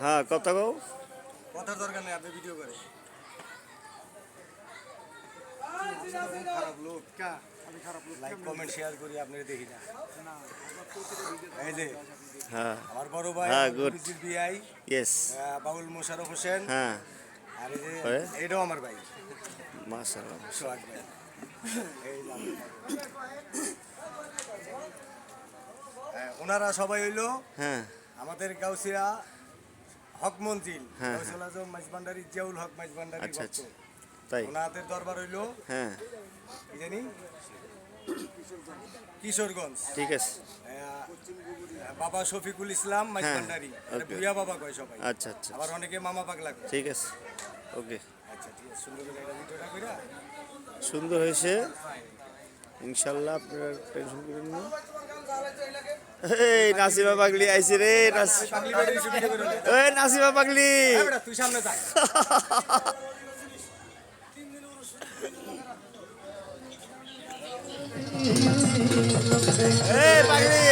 হ্যাঁ কথা কও। কথার দরকার নেই, আপনি ভিডিও করে। খারাপ লোক আমি খারাপ লোক, লাইক কমেন্ট শেয়ার করি, আপনারা দেখি না। এই যে হ্যাঁ আমার বড় ভাই হ্যাঁ গুড বিআই ইয়েস বাবুল মোশাররফ হোসেন, হ্যাঁ আর এই যে এটাও আমার ভাই মাশাআল্লাহ সোহাগ ভাই। এই যে ওনারা সবাই হইলো হ্যাঁ আমাদের গাউসিয়া হক মঞ্জিল হ্যাঁ, গাউসুল আজম মাইজভান্ডারি জিয়াউল হক মাইজভান্ডারি আচ্ছা ভক্ত। আচ্ছা তাই ওনাদের দরবার হইলো হ্যাঁ কি জানি কিশোরগঞ্জ। ঠিক আছে বাবা শফিকুল ইসলাম মাইজভান্ডারি, ওকে। বুয়া বাবা কয় সবাই, আচ্ছা আচ্ছা আবার অনেকে মামা পাগলা কয়। ঠিক আছে ওকে আচ্ছা ঠিক আছে, সুন্দর করে এটা ভিডিওটা কইরা সুন্দর হয়েছে ইনশাল্লাহ আপনারা টেনশন করেন না এই নাসিমা পাগলি আইছে রে পাগলি বাড়ি ভিডিও করে নে। এই নাসিমা পাগলি এই বেটা তুই সামনে যা। এই পাগলি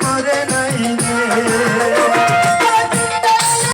মরে নাই রে